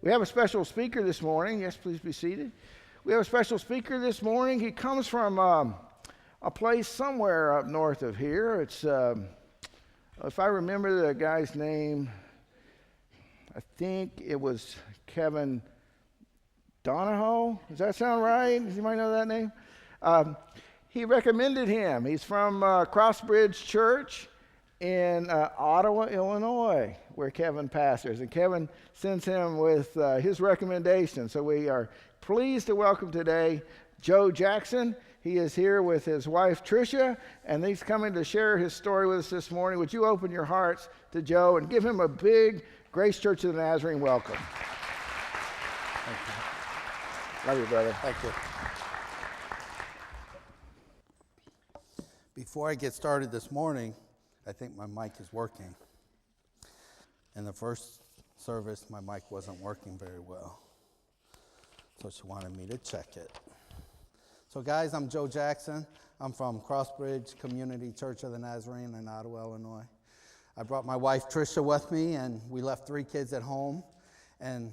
We have a special speaker this morning. Yes, please be seated. We have a special speaker this morning. He comes from a place somewhere up north of here. It's, if I remember the guy's name, I think it was Kevin Donahoe. Does that sound right? You might know that name. He recommended him. He's from Crossbridge Church in Ottawa, Illinois, where Kevin pastors. And Kevin sends him with his recommendation. So we are pleased to welcome today Joe Jackson. He is here with his wife, Tricia, and he's coming to share his story with us this morning. Would you open your hearts to Joe and give him a big Grace Church of the Nazarene welcome? Thank you. Love you, brother. Thank you. Before I get started this morning, I think my mic is working. In the first service, my mic wasn't working very well. So she wanted me to check it. So guys, I'm Joe Jackson. I'm from Crossbridge Community Church of the Nazarene in Ottawa, Illinois. I brought my wife Tricia with me, and we left 3 kids at home. And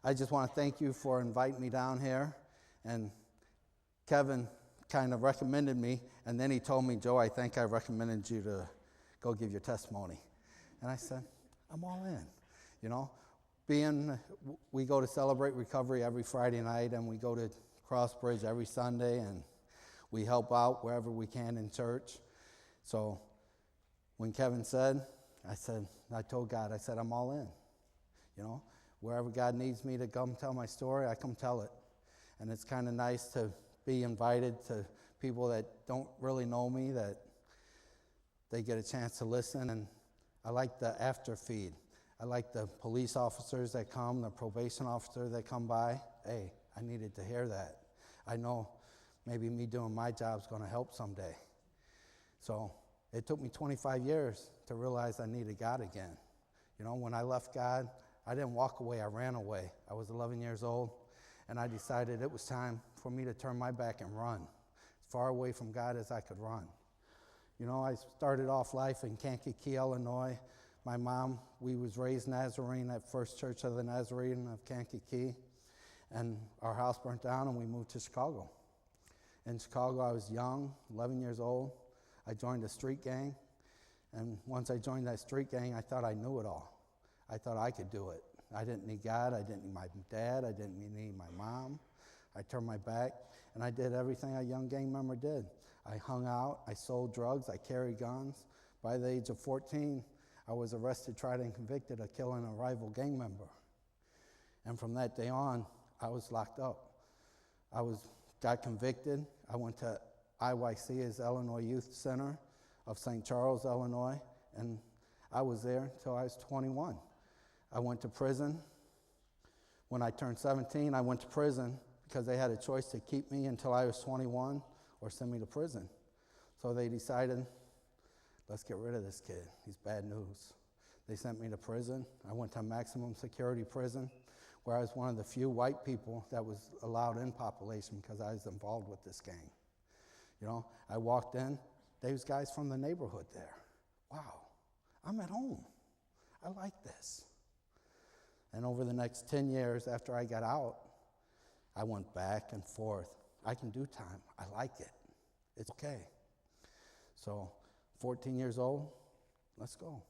I just want to thank you for inviting me down here. And Kevin kind of recommended me, and then he told me, Joe, I think I recommended you to go give your testimony. And I said, I'm all in. You know, we go to Celebrate Recovery every Friday night, and we go to Crossbridge every Sunday, and we help out wherever we can in church. So when Kevin said, I told God, I said, I'm all in. You know, wherever God needs me to come tell my story, I come tell it. And it's kind of nice to be invited to people that don't really know me, that they get a chance to listen. And I like the after feed. I like the police officers that come, the probation officer that come by. Hey, I needed to hear that. I know maybe me doing my job is going to help someday. So it took me 25 years to realize I needed God again. You know, when I left God, I didn't walk away, I ran away. I was 11 years old, and I decided it was time for me to turn my back and run, as far away from God as I could run. You know, I started off life in Kankakee, Illinois. My mom, we was raised Nazarene at First Church of the Nazarene of Kankakee, and our house burnt down, and we moved to Chicago. In Chicago, I was young, 11 years old. I joined a street gang, and once I joined that street gang, I thought I knew it all. I thought I could do it. I didn't need God, I didn't need my dad, I didn't need my mom. I turned my back, and I did everything a young gang member did. I hung out, I sold drugs, I carried guns. By the age of 14, I was arrested, tried, and convicted of killing a rival gang member. And from that day on, I was locked up. Got convicted. I went to IYC, as Illinois Youth Center of St. Charles, Illinois, and I was there until I was 21. I went to prison. When I turned 17, I went to prison because they had a choice to keep me until I was 21 or send me to prison. So they decided, let's get rid of this kid. He's bad news. They sent me to prison. I went to maximum security prison, where I was one of the few white people that was allowed in population because I was involved with this gang. You know, I walked in, there was guys from the neighborhood there. Wow, I'm at home. I like this. And over the next 10 years after I got out, I went back and forth. I can do time. I like it. It's okay. So, 14 years old, let's go.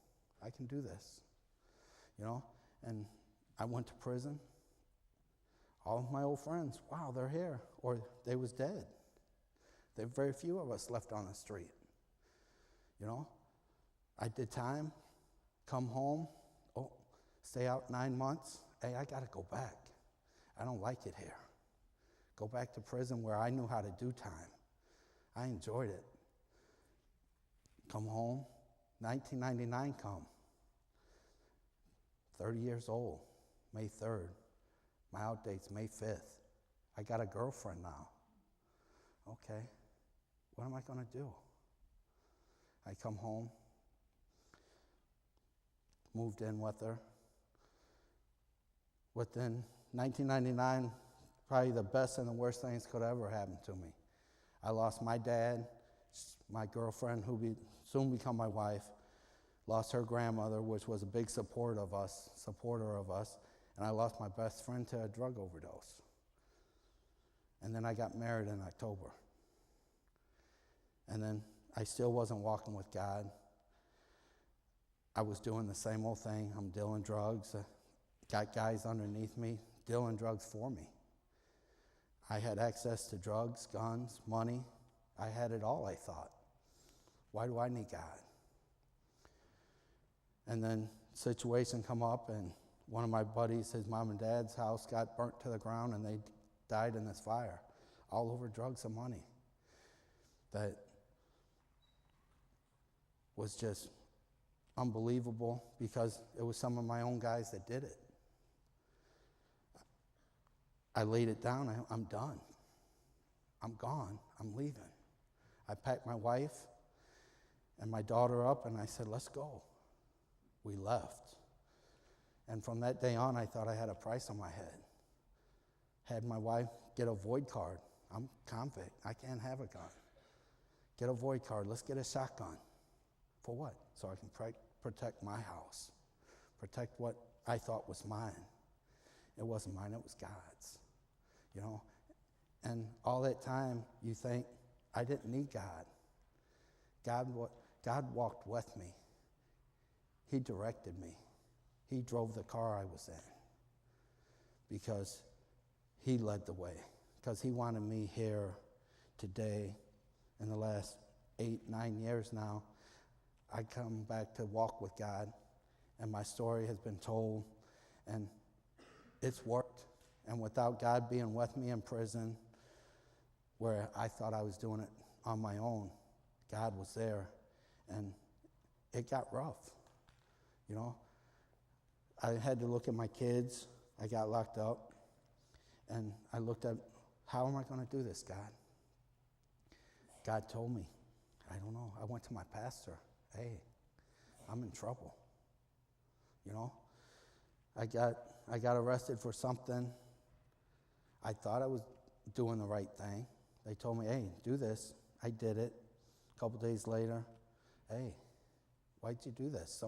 I can do this. You know, and I went to prison. All of my old friends, wow, they're here, or they was dead. There were very few of us left on the street. You know, I did time, come home, stay out 9 months. Hey, I got to go back. I don't like it here. Go back to prison where I knew how to do time. I enjoyed it. Come home, 1999 come. 30 years old, May 3rd. My out date's May 5th. I got a girlfriend now. Okay, what am I going to do? I come home, moved in with her. Within 1999, probably the best and the worst things could ever happen to me. I lost my dad, my girlfriend, who would soon become my wife, lost her grandmother, which was a big supporter of us, And I lost my best friend to a drug overdose. And then I got married in October. And then I still wasn't walking with God. I was doing the same old thing. I'm dealing drugs. Got guys underneath me dealing drugs for me. I had access to drugs, guns, money. I had it all, I thought. Why do I need God? And then situation come up, and one of my buddies, his mom and dad's house got burnt to the ground, and they died in this fire, all over drugs and money. That was just unbelievable because it was some of my own guys that did it. I laid it down. I'm done. I'm gone. I'm leaving. I packed my wife and my daughter up, and I said, let's go. We left. And from that day on, I thought I had a price on my head. Had my wife get a void card. I'm convict. I can't have a gun. Get a void card. Let's get a shotgun. For what? So I can protect my house. Protect what I thought was mine. It wasn't mine. It was God's. You know? And all that time, you think, I didn't need God. God walked with me. He directed me. He drove the car I was in because he led the way, because he wanted me here today. In the last 8-9 years now, I come back to walk with God, and my story has been told, and it's worked. And without God being with me in prison, where I thought I was doing it on my own, God was there, and it got rough, you know. I had to look at my kids. I got locked up, and I looked at, how am I going to do this, God? God told me, I don't know. I went to my pastor. Hey, I'm in trouble. You know, I got arrested for something. I thought I was doing the right thing. They told me, hey, do this. I did it. A couple days later, hey, why'd you do this?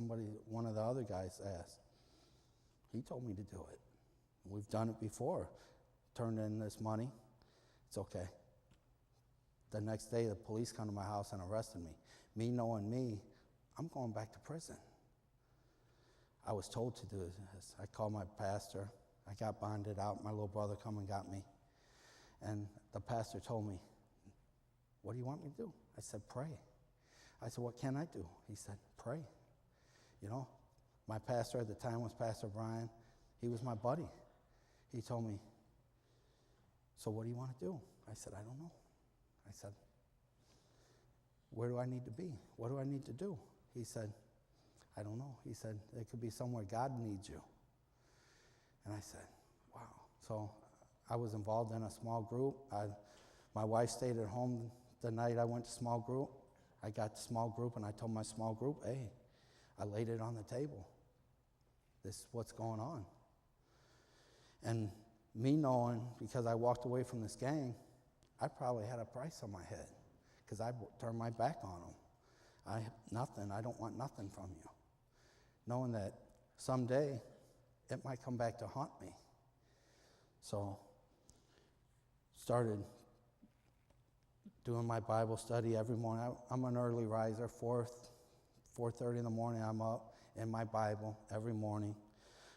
One of the other guys asked. He told me to do it. We've done it before. Turned in this money. It's okay. The next day, the police come to my house and arrested me. Me knowing me, I'm going back to prison. I was told to do this. I called my pastor. I got bonded out. My little brother come and got me. And the pastor told me, what do you want me to do? I said, pray. I said, what can I do? He said, pray. You know, my pastor at the time was Pastor Brian. He was my buddy. He told me, so what do you want to do? I said, I don't know. I said, where do I need to be? What do I need to do? He said, I don't know. He said, it could be somewhere God needs you. And I said, wow. So I was involved in a small group. My wife stayed at home the night I went to small group. I got to small group, and I told my small group, hey, I laid it on the table. This is what's going on. And me knowing, because I walked away from this gang, I probably had a price on my head because I turned my back on them. Nothing. I don't want nothing from you. Knowing that someday it might come back to haunt me. So started doing my Bible study every morning. I'm an early riser, 4:30 in the morning. I'm up in my Bible every morning.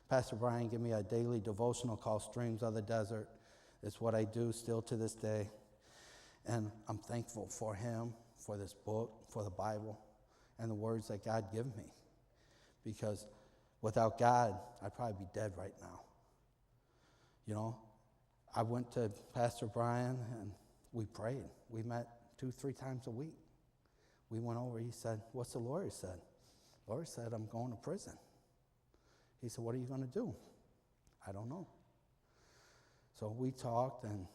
Pastor Brian gave me a daily devotional called Streams of the Desert. It's what I do still to this day. And I'm thankful for him, for this book, for the Bible, and the words that God give me. Because without God, I'd probably be dead right now. You know, I went to Pastor Brian and we prayed. We met 2-3 times a week. We went over, he said, what's the lawyer said? The lawyer said, I'm going to prison. He said, what are you going to do? I don't know. So we talked, and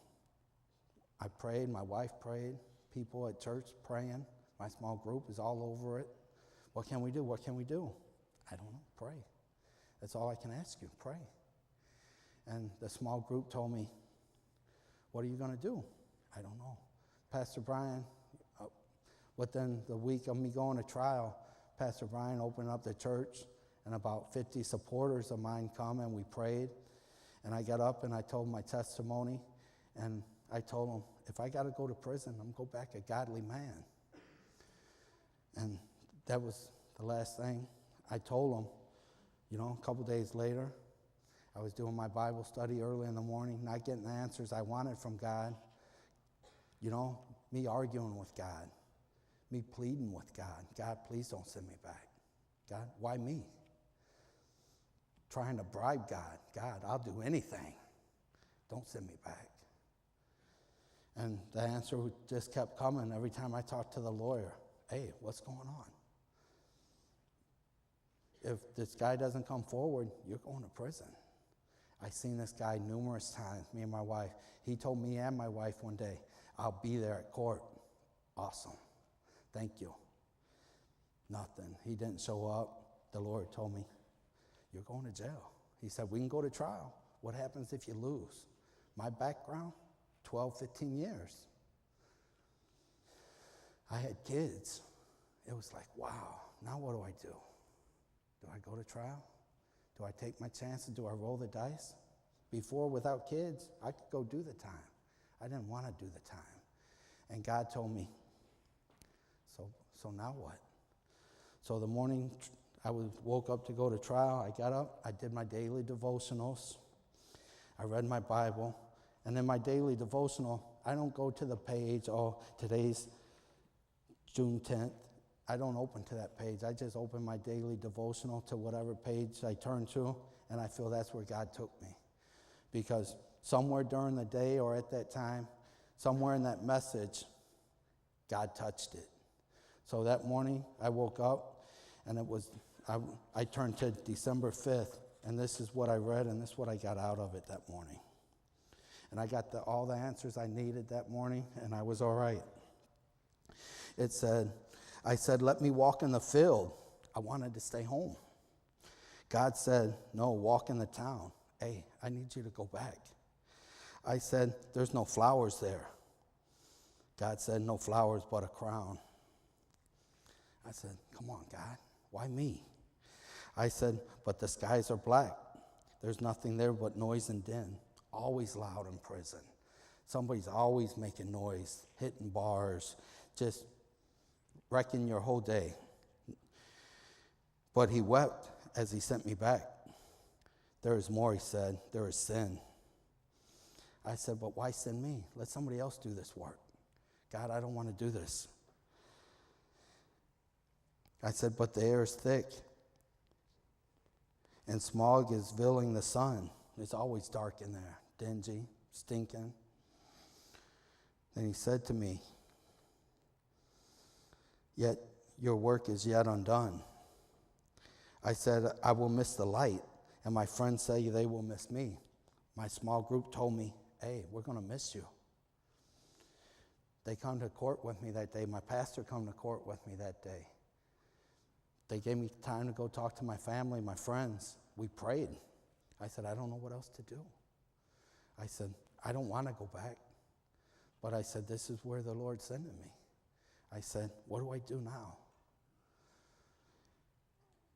I prayed, my wife prayed, people at church praying. My small group is all over it. What can we do? What can we do? I don't know. Pray. That's all I can ask you. Pray. And the small group told me, what are you going to do? I don't know. Pastor Brian, within the week of me going to trial, Pastor Brian opened up the church, and about 50 supporters of mine come, and we prayed. And I got up and I told my testimony, and I told him, if I got to go to prison, I'm going to go back a godly man. And that was the last thing I told him. You know, a couple days later, I was doing my Bible study early in the morning, not getting the answers I wanted from God. You know, me arguing with God, me pleading with God. God, please don't send me back. God, why me? Trying to bribe God. God, I'll do anything. Don't send me back. And the answer just kept coming every time I talked to the lawyer. Hey, what's going on? If this guy doesn't come forward, you're going to prison. I've seen this guy numerous times, me and my wife. He told me and my wife one day, I'll be there at court. Awesome. Thank you. Nothing. He didn't show up. The Lord told me, you're going to jail. He said, we can go to trial. What happens if you lose? My background, 12, 15 years. I had kids. It was like, wow, now what do I do? Do I go to trial? Do I take my chances? Do I roll the dice? Before, without kids, I could go do the time. I didn't want to do the time. And God told me, so now what? So the morning I woke up to go to trial, I got up, I did my daily devotionals, I read my Bible, and in my daily devotional, I don't go to the page, oh, today's June 10th. I don't open to that page. I just open my daily devotional to whatever page I turn to, and I feel that's where God took me. Because somewhere during the day or at that time, somewhere in that message, God touched it. So that morning, I woke up, and I turned to December 5th, and this is what I read, and this is what I got out of it that morning. And I got all the answers I needed that morning, and I was all right. It said, I said, let me walk in the field. I wanted to stay home. God said, no, walk in the town. Hey, I need you to go back. I said, there's no flowers there. God said, no flowers but a crown. I said, come on, God, why me? I said, but the skies are black. There's nothing there but noise and din. Always loud in prison. Somebody's always making noise, hitting bars, just wrecking your whole day. But he wept as he sent me back. There is more, he said. There is sin. I said, but why send me? Let somebody else do this work. God, I don't want to do this. I said, but the air is thick, and smog is veiling the sun. It's always dark in there, dingy, stinking. Then he said to me, yet your work is yet undone. I said, I will miss the light, and my friends say they will miss me. My small group told me, hey, we're going to miss you. They come to court with me that day. My pastor come to court with me that day. They gave me time to go talk to my family, my friends. We prayed. I said, I don't know what else to do. I said, I don't want to go back. But I said, this is where the Lord's sending me. I said, what do I do now?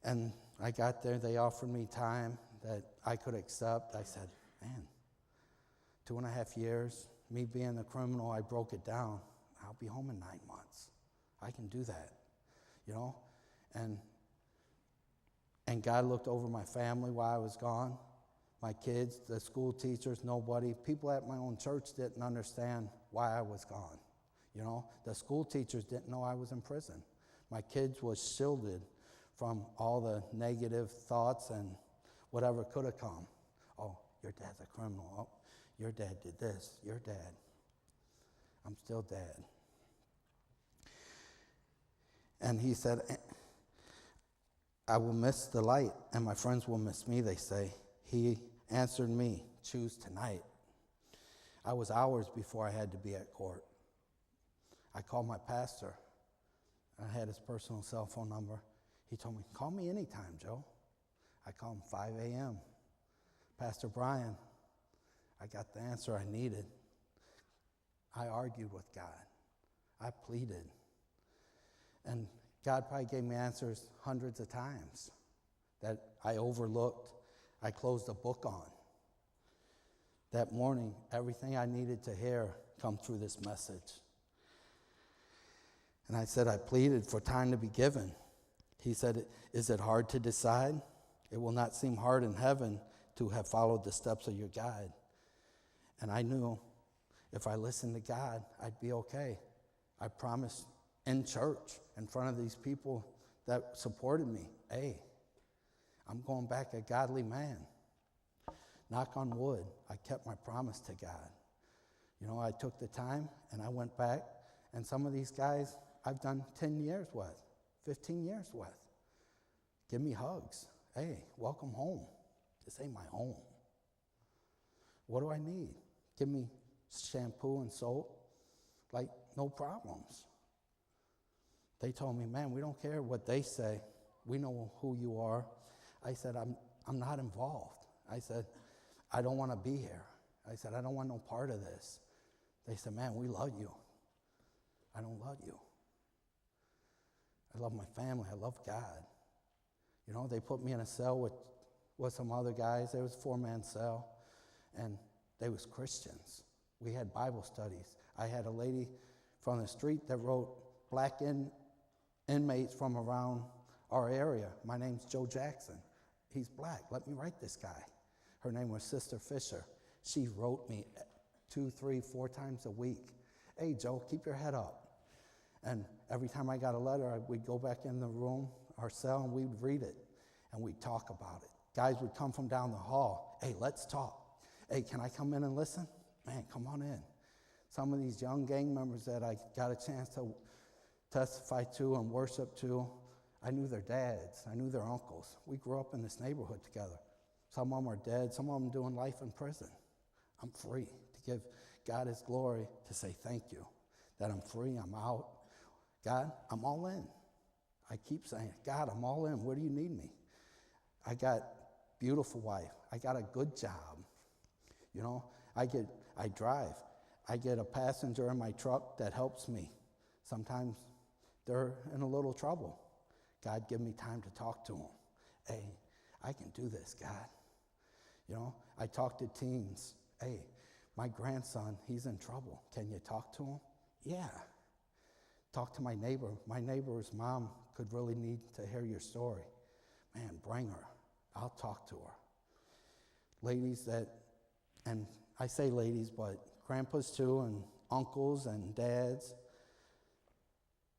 And I got there. They offered me time that I could accept. I said, man, 2.5 years, me being a criminal, I broke it down. I'll be home in 9 months. I can do that, you know? And God looked over my family while I was gone. My kids, the school teachers, nobody. People at my own church didn't understand why I was gone. You know, the school teachers didn't know I was in prison. My kids was shielded from all the negative thoughts and whatever could have come. Oh, your dad's a criminal. Oh, your dad did this. Your dad. I'm still dad. And he said, I will miss the light, and my friends will miss me, they say. He answered me, choose tonight. I was hours before I had to be at court. I called my pastor. I had his personal cell phone number. He told me, call me anytime, Joe. I called him 5 a.m. Pastor Brian, I got the answer I needed. I argued with God. I pleaded. And God probably gave me answers hundreds of times that I overlooked, I closed a book on. That morning, everything I needed to hear come through this message. And I said, I pleaded for time to be given. He said, is it hard to decide? It will not seem hard in heaven to have followed the steps of your guide. And I knew if I listened to God, I'd be okay. I promised in church, in front of these people that supported me, hey, I'm going back a godly man. Knock on wood, I kept my promise to God. You know, I took the time and I went back, and some of these guys I've done 10 years with, 15 years with. Give me hugs. Hey, welcome home. This ain't my home. What do I need? Give me shampoo and soap. Like, no problems. They told me, man, we don't care what they say. We know who you are. I said, I'm not involved. I said, I don't want to be here. I said, I don't want no part of this. They said, man, we love you. I don't love you. I love my family. I love God. You know, they put me in a cell with some other guys. There was a 4-man cell, and they was Christians. We had Bible studies. I had a lady from the street that wrote black inmates from around our area. My name's Joe Jackson. He's black. Let me write this guy. Her name was Sister Fisher. She wrote me 2, 3, 4 times a week. Hey, Joe, keep your head up. And every time I got a letter, we'd go back in the room, our cell, and we'd read it, and we'd talk about it. Guys would come from down the hall. Hey, let's talk. Hey, can I come in and listen? Man, come on in. Some of these young gang members that I got a chance to testify to and worship to, I knew their dads. I knew their uncles. We grew up in this neighborhood together. Some of them are dead. Some of them doing life in prison. I'm free to give God his glory, to say thank you, that I'm free, I'm out. God, I'm all in. I keep saying, God, I'm all in. Where do you need me? I got beautiful wife. I got a good job. You know, I drive. I get a passenger in my truck that helps me. Sometimes they're in a little trouble. God, give me time to talk to them. Hey, I can do this, God. You know, I talk to teens. Hey, my grandson, he's in trouble. Can you talk to him? Yeah. Talk to my neighbor. My neighbor's mom could really need to hear your story. Man, bring her. I'll talk to her. Ladies that, and I say ladies, but grandpas too, and uncles and dads,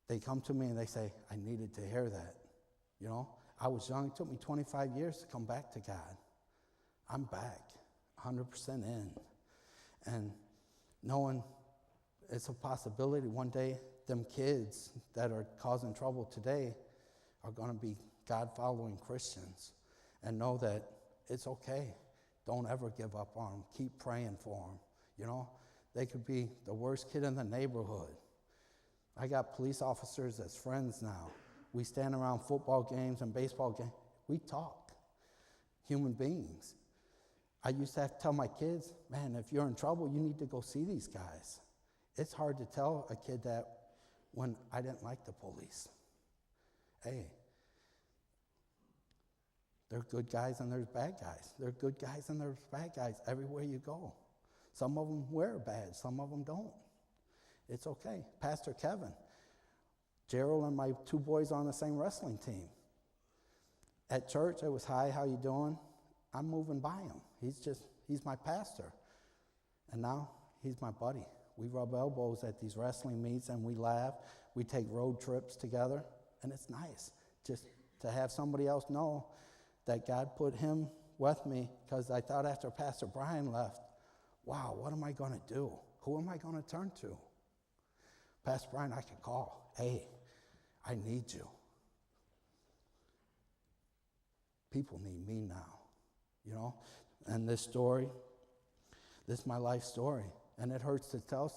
they come to me and they say, I needed to hear that. You know, I was young. It took me 25 years to come back to God. I'm back, 100% in. And knowing it's a possibility one day them kids that are causing trouble today are going to be God-following Christians, and know that it's okay. Don't ever give up on them. Keep praying for them. You know, they could be the worst kid in the neighborhood. I got police officers as friends now. We stand around football games and baseball games. We talk. Human beings. I used to have to tell my kids, man, if you're in trouble, you need to go see these guys. It's hard to tell a kid that when I didn't like the police. Hey, there's good guys and there's bad guys. There's good guys and there's bad guys everywhere you go. Some of them wear a badge, some of them don't. It's okay. Pastor Kevin, Gerald and my 2 boys on the same wrestling team. At church, it was, hi, how you doing? I'm moving by him. He's my pastor. And now he's my buddy. We rub elbows at these wrestling meets and we laugh. We take road trips together, and it's nice just to have somebody else know that God put him with me, because I thought after Pastor Brian left, wow, what am I going to do? Who am I going to turn to? Pastor Brian, I could call. Hey, I need you. People need me now, you know? And this story, this is my life story. And it hurts to tell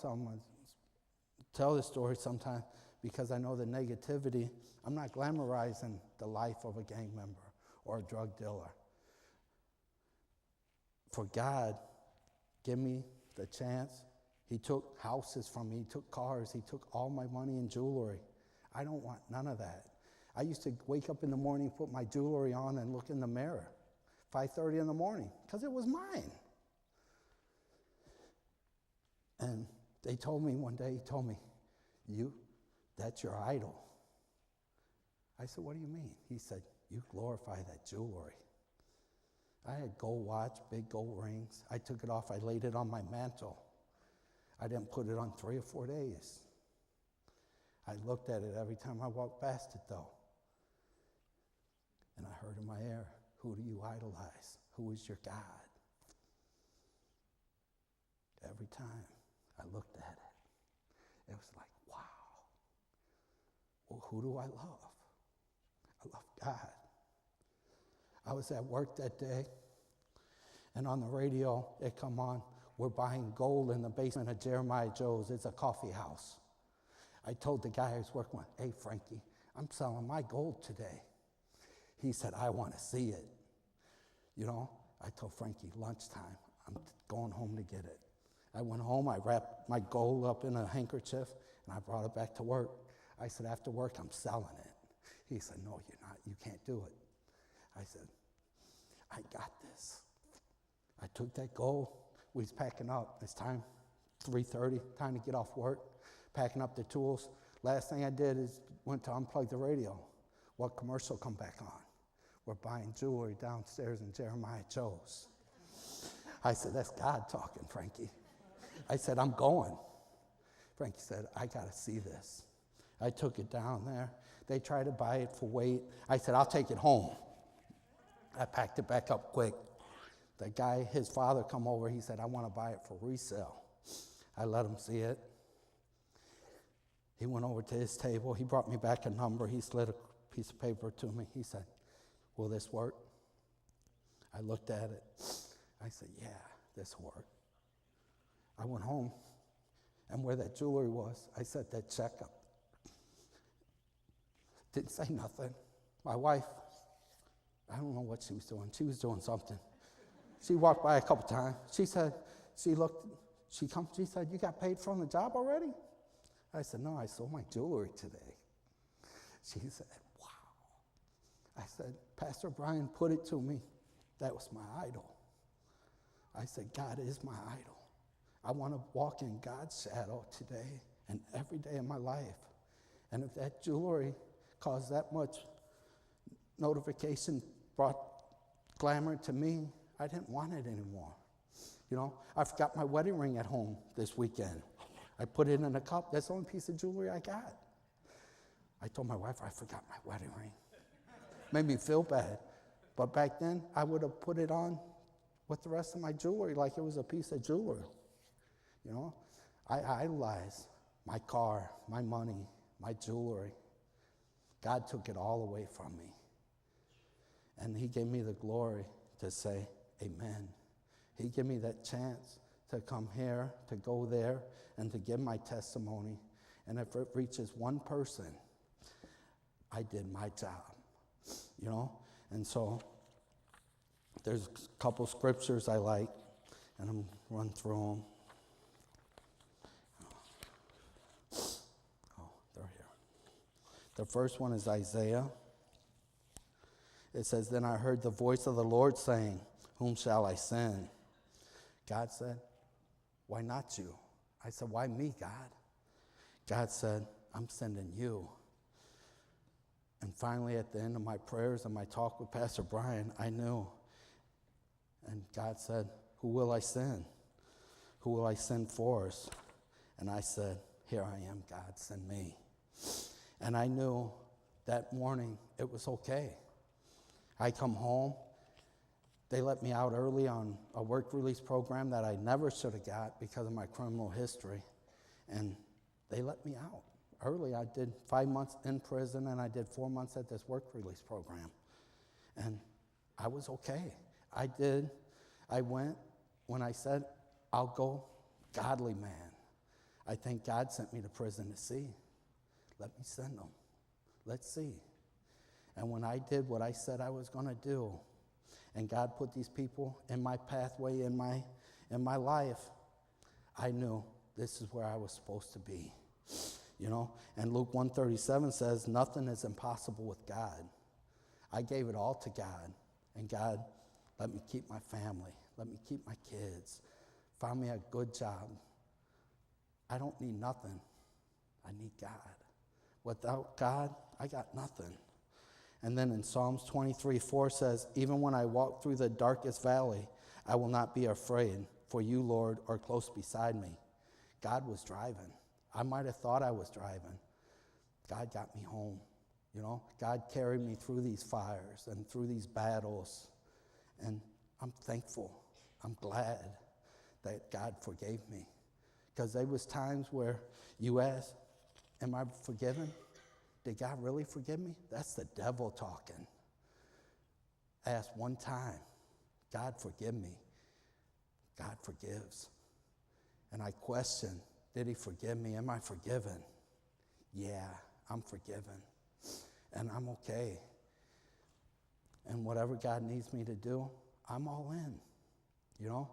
this story sometimes, because I know the negativity. I'm not glamorizing the life of a gang member or a drug dealer. For God, give me the chance. He took houses from me. He took cars. He took all my money and jewelry. I don't want none of that. I used to wake up in the morning, put my jewelry on, and look in the mirror, 5:30 in the morning, because it was mine. They told me one day, he told me, that's your idol. I said, what do you mean? He said, you glorify that jewelry. I had gold watch, big gold rings. I took it off, I laid it on my mantle. I didn't put it on 3 or 4 days. I looked at it every time I walked past it though. And I heard in my ear, who do you idolize? Who is your God? Every time I looked at it, it was like, wow. Well, who do I love? I love God. I was at work that day, and on the radio, it come on, we're buying gold in the basement of Jeremiah Joe's. It's a coffee house. I told the guy I was working with, hey, Frankie, I'm selling my gold today. He said, I want to see it. You know, I told Frankie, lunchtime, I'm going home to get it. I went home, I wrapped my gold up in a handkerchief, and I brought it back to work. I said, after work, I'm selling it. He said, no, you're not. You can't do it. I said, I got this. I took that gold. We was packing up. It's time, 3:30, time to get off work, packing up the tools. Last thing I did is went to unplug the radio. What commercial come back on? We're buying jewelry downstairs in Jeremiah Joe's. I said, that's God talking, Frankie. I said, I'm going. Frankie said, I got to see this. I took it down there. They tried to buy it for weight. I said, I'll take it home. I packed it back up quick. The guy, his father come over. He said, I want to buy it for resale. I let him see it. He went over to his table. He brought me back a number. He slid a piece of paper to me. He said, will this work? I looked at it. I said, yeah, this will work. I went home, and where that jewelry was, I set that check up. Didn't say nothing. My wife, I don't know what she was doing. She was doing something. She walked by a couple times. She said, she said, you got paid from the job already? I said, no, I sold my jewelry today. She said, wow. I said, Pastor Brian put it to me. That was my idol. I said, God is my idol. I want to walk in God's shadow today and every day of my life. And if that jewelry caused that much notification, brought glamour to me, I didn't want it anymore. You know, I forgot my wedding ring at home this weekend. I put it in a cup. That's the only piece of jewelry I got. I told my wife I forgot my wedding ring. Made me feel bad. But back then, I would have put it on with the rest of my jewelry like it was a piece of jewelry. You know, I idolize my car, my money, my jewelry. God took it all away from me. And he gave me the glory to say, amen. He gave me that chance to come here, to go there, and to give my testimony. And if it reaches one person, I did my job, you know? And so there's a couple scriptures I like, and I'm run through them. Oh, they're here. The first one is Isaiah. It says, then I heard the voice of the Lord saying, whom shall I send? God said, why not you? I said, why me, God? God said, I'm sending you. And finally, at the end of my prayers and my talk with Pastor Brian, I knew. And God said, who will I send? Who will I send for us? And I said, here I am, God, send me. And I knew that morning it was okay. I come home. They let me out early on a work release program that I never should have got because of my criminal history. And they let me out early. I did 5 months in prison, and I did 4 months at this work release program. And I was okay. I went when I said, I'll go, godly man. I think God sent me to prison to see. Let me send them. Let's see. And when I did what I said I was going to do, and God put these people in my pathway, in my life, I knew this is where I was supposed to be. You know, and Luke 1:37 says, nothing is impossible with God. I gave it all to God, and God let me keep my family, let me keep my kids, found me a good job, I don't need nothing. I need God. Without God, I got nothing. And then in Psalms 23:4 says, even when I walk through the darkest valley, I will not be afraid, for you, Lord, are close beside me. God was driving. I might have thought I was driving. God got me home. You know, God carried me through these fires and through these battles. And I'm thankful. I'm glad that God forgave me. Because there was times where you ask, am I forgiven? Did God really forgive me? That's the devil talking. Ask one time, God forgive me. God forgives. And I question, did he forgive me? Am I forgiven? Yeah, I'm forgiven. And I'm okay. And whatever God needs me to do, I'm all in, you know?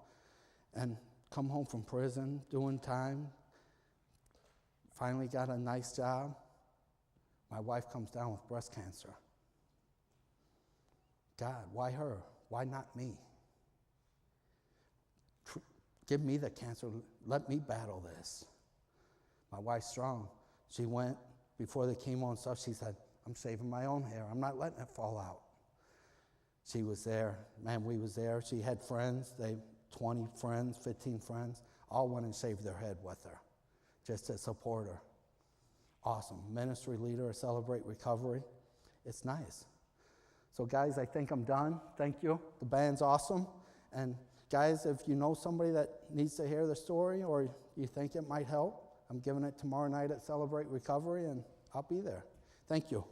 And come home from prison, doing time, finally got a nice job. My wife comes down with breast cancer. God, why her? Why not me? Give me the cancer. Let me battle this. My wife's strong. She went, before the chemo and stuff, she said, I'm saving my own hair. I'm not letting it fall out. She was there. Man, we was there. She had friends. 20 friends, 15 friends, all went and shaved their head with her, just to support her. Awesome. Ministry leader, Celebrate Recovery. It's nice. So guys, I think I'm done. Thank you. The band's awesome. And guys, if you know somebody that needs to hear the story or you think it might help, I'm giving it tomorrow night at Celebrate Recovery, and I'll be there. Thank you.